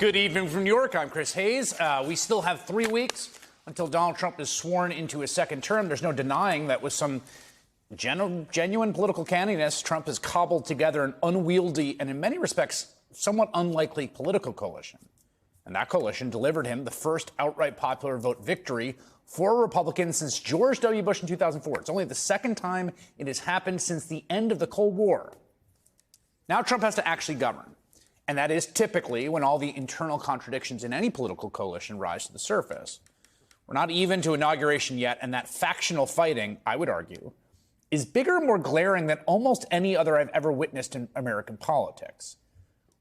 Good evening from New York. I'm Chris Hayes. We still have 3 weeks until Donald Trump is sworn into his second term. There's no denying that with some genuine political candidness, Trump has cobbled together an unwieldy and in many respects somewhat unlikely political coalition. And that coalition delivered him the first outright popular vote victory for a Republican since George W. Bush in 2004. It's only the second time it has happened since the end of the Cold War. Now Trump has to actually govern. And that is typically when all the internal contradictions in any political coalition rise to the surface. We're not even to inauguration yet, and that factional fighting, I would argue, is bigger and more glaring than almost any other I've ever witnessed in American politics.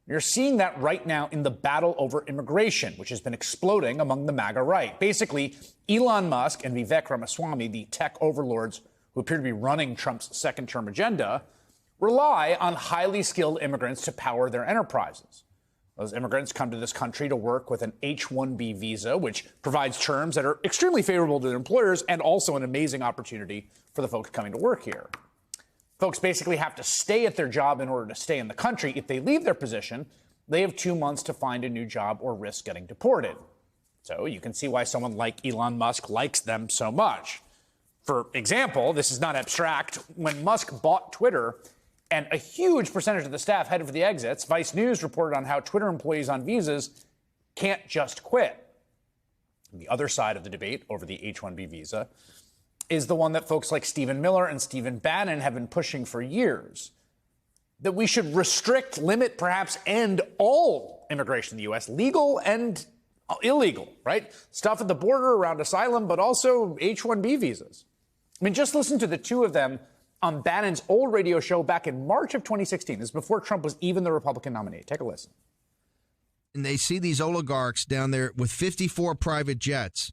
You're seeing that right now in the battle over immigration, which has been exploding among the MAGA right. Basically, Elon Musk and Vivek Ramaswamy, the tech overlords who appear to be running Trump's second-term agenda, rely on highly skilled immigrants to power their enterprises. Those immigrants come to this country to work with an H-1B visa, which provides terms that are extremely favorable to their employers and also an amazing opportunity for the folks coming to work here. Folks basically have to stay at their job in order to stay in the country. If they leave their position, they have 2 months to find a new job or risk getting deported. So you can see why someone like Elon Musk likes them so much. For example, this is not abstract. When Musk bought Twitter, and a huge percentage of the staff headed for the exits, Vice News reported on how Twitter employees on visas can't just quit. The other side of the debate over the H-1B visa is the one that folks like Stephen Miller and Stephen Bannon have been pushing for years, that we should restrict, limit, perhaps end all immigration in the U.S., legal and illegal, right? Stuff at the border around asylum, but also H-1B visas. I mean, just listen to the two of them on Bannon's old radio show back in March of 2016. This is before Trump was even the Republican nominee. Take a listen. And they see these oligarchs down there with 54 private jets,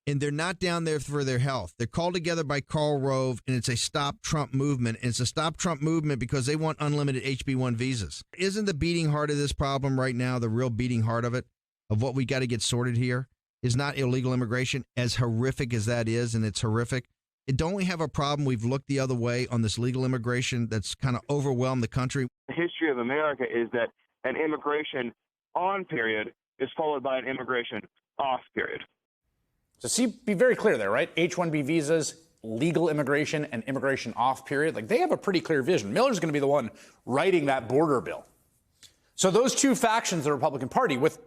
and they're not down there for their health. They're called together by Karl Rove, and it's a Stop Trump movement. And it's a Stop Trump movement because they want unlimited HB1 visas. Isn't the beating heart of this problem right now, the real beating heart of it, of what we got to get sorted here, is not illegal immigration, as horrific as that is, and it's horrific. Don't we have a problem? We've looked the other way on this legal immigration that's kind of overwhelmed the country. The history of America is that an immigration on period is followed by an immigration off period. So be very clear there, right? H-1B visas, legal immigration, and immigration off period. Like, they have a pretty clear vision. Miller's going to be the one writing that border bill. So those two factions of the Republican Party with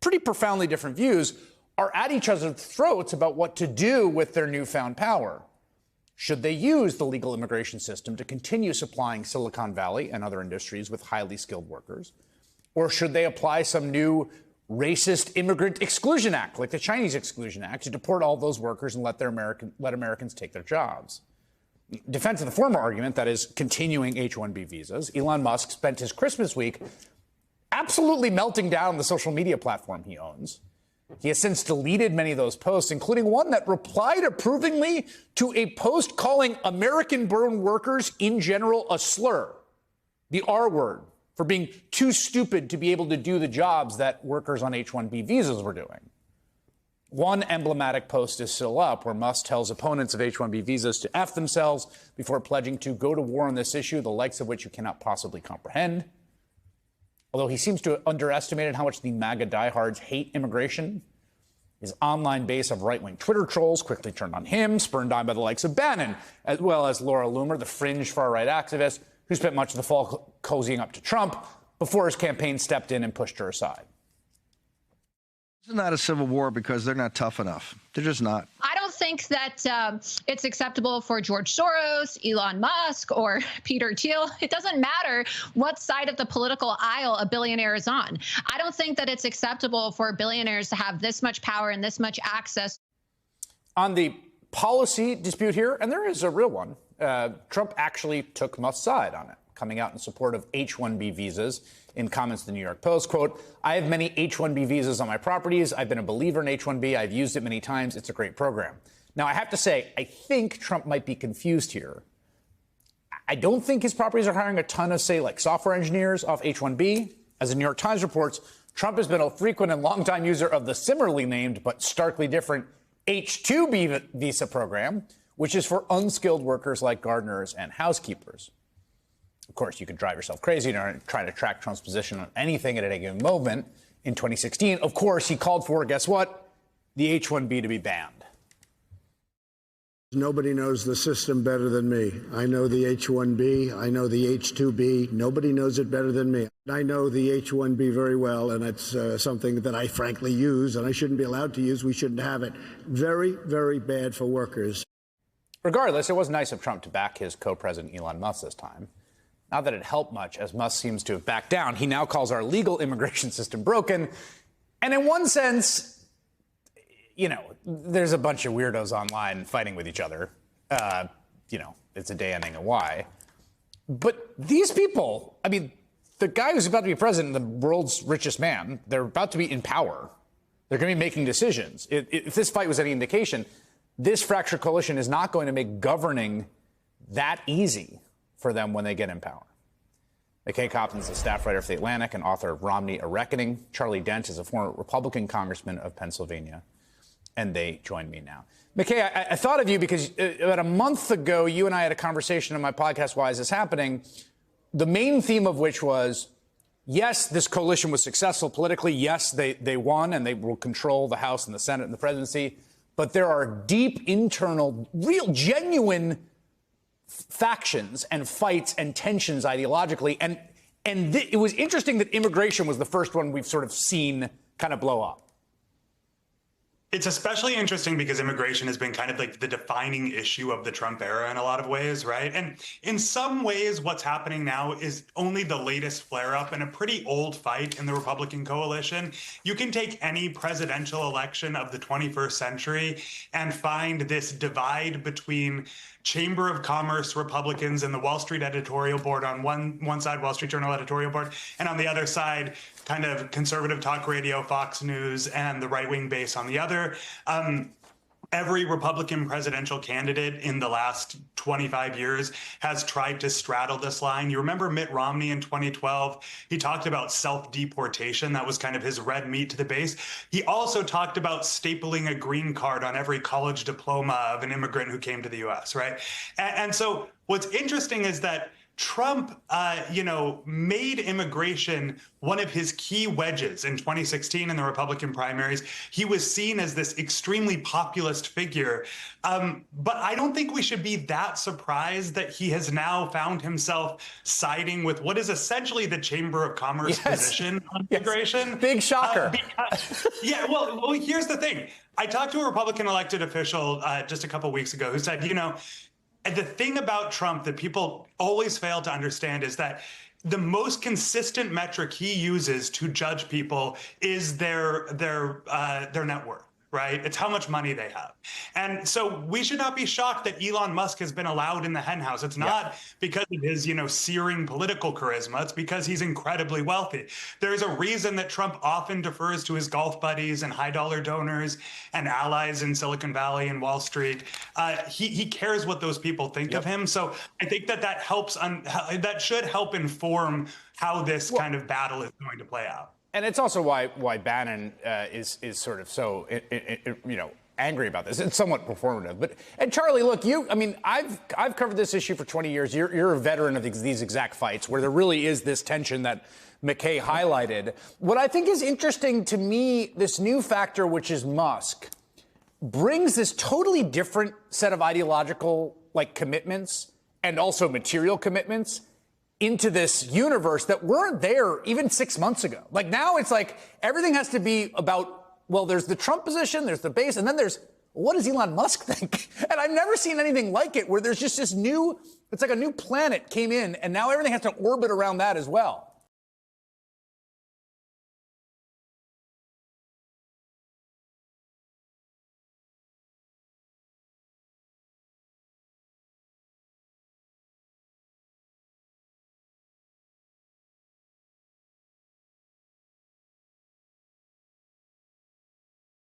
pretty profoundly different views are at each other's throats about what to do with their newfound power. Should they use the legal immigration system to continue supplying Silicon Valley and other industries with highly skilled workers? Or should they apply some new racist immigrant exclusion act, like the Chinese Exclusion Act, to deport all those workers and let Americans take their jobs? In defense of the former argument, that is continuing H-1B visas, Elon Musk spent his Christmas week absolutely melting down the social media platform he owns. He has since deleted many of those posts, including one that replied approvingly to a post calling American-born workers in general a slur, the R word, for being too stupid to be able to do the jobs that workers on H-1B visas were doing. One emblematic post is still up, where Musk tells opponents of H-1B visas to F themselves before pledging to go to war on this issue, the likes of which you cannot possibly comprehend. Although he seems to have underestimated how much the MAGA diehards hate immigration, his online base of right-wing Twitter trolls quickly turned on him, spurned on by the likes of Bannon, as well as Laura Loomer, the fringe far-right activist who spent much of the fall cozying up to Trump before his campaign stepped in and pushed her aside. It's not a civil war because they're not tough enough. They're just not. I don't think that it's acceptable for George Soros, Elon Musk, or Peter Thiel. It doesn't matter what side of the political aisle a billionaire is on. I don't think that it's acceptable for billionaires to have this much power and this much access. On the policy dispute here, and there is a real one, Trump actually took Musk's side on it, coming out in support of H-1B visas in comments to the New York Post. Quote, "I have many H-1B visas on my properties. I've been a believer in H-1B. I've used it many times. It's a great program." Now, I have to say, I think Trump might be confused here. I don't think his properties are hiring a ton of, say, like software engineers off H-1B. As the New York Times reports, Trump has been a frequent and longtime user of the similarly named but starkly different H-2B visa program, which is for unskilled workers like gardeners and housekeepers. Of course, you could drive yourself crazy trying to track Trump's position on anything at any given moment. in 2016. Of course, he called for, guess what? The H-1B to be banned. Nobody knows the system better than me. I know the H-1B. I know the H-2B. Nobody knows it better than me. I know the H-1B very well, and it's something that I frankly use, and I shouldn't be allowed to use. We shouldn't have it. Very, very bad for workers. Regardless, it was nice of Trump to back his co-president Elon Musk this time. Not that it helped much, as Musk seems to have backed down. He now calls our legal immigration system broken. And in one sense, you know, there's a bunch of weirdos online fighting with each other. You know, it's a day ending a Y. But these people, I mean, the guy who's about to be president, the world's richest man, they're about to be in power. They're going to be making decisions. If this fight was any indication, this fractured coalition is not going to make governing that easy for them when they get in power. McKay Copton is a staff writer for The Atlantic and author of Romney, A Reckoning. Charlie Dent is a former Republican congressman of Pennsylvania. And they join me now. McKay, I thought of you because about a month ago, you and I had a conversation on my podcast, Why Is This Happening? The main theme of which was, yes, this coalition was successful politically. Yes, they won and they will control the House and the Senate and the presidency. But there are deep internal, real, genuine factions and fights and tensions ideologically. And it was interesting that immigration was the first one we've sort of seen kind of blow up. It's especially interesting because immigration has been kind of like the defining issue of the Trump era in a lot of ways, right? And in some ways, what's happening now is only the latest flare-up in a pretty old fight in the Republican coalition. You can take any presidential election of the 21st century and find this divide between Chamber of Commerce Republicans and the Wall Street editorial board on one side, Wall Street Journal editorial board, and on the other side, kind of conservative talk radio, Fox News, and the right-wing base on the other. Every Republican presidential candidate in the last 25 years has tried to straddle this line. You remember Mitt Romney in 2012? He talked about self-deportation. That was kind of his red meat to the base. He also talked about stapling a green card on every college diploma of an immigrant who came to the U.S., right? And so what's interesting is that Trump, made immigration one of his key wedges in 2016 in the Republican primaries. He was seen as this extremely populist figure. But I don't think we should be that surprised that he has now found himself siding with what is essentially the Chamber of Commerce position on immigration. Big shocker. Well, here's the thing. I talked to a Republican elected official just a couple weeks ago who said, and the thing about Trump that people always fail to understand is that the most consistent metric he uses to judge people is their net worth, right? It's how much money they have. And so we should not be shocked that Elon Musk has been allowed in the henhouse. It's not because of his, searing political charisma. It's because he's incredibly wealthy. There's a reason that Trump often defers to his golf buddies and high dollar donors and allies in Silicon Valley and Wall Street. He cares what those people think of him. So I think that helps, that should help inform how this kind of battle is going to play out. And it's also why Bannon is sort of so angry about this. It's somewhat performative. And Charlie, look, I've covered this issue for 20 years. You're a veteran of these exact fights where there really is this tension that McKay highlighted. What I think is interesting to me, this new factor, which is Musk, brings this totally different set of ideological commitments and also material commitments into this universe that weren't there even 6 months ago. Now it's everything has to be about, well, there's the Trump position, there's the base, and then there's, what does Elon Musk think? And I've never seen anything like it where there's just this new, it's like a new planet came in, and now everything has to orbit around that as well.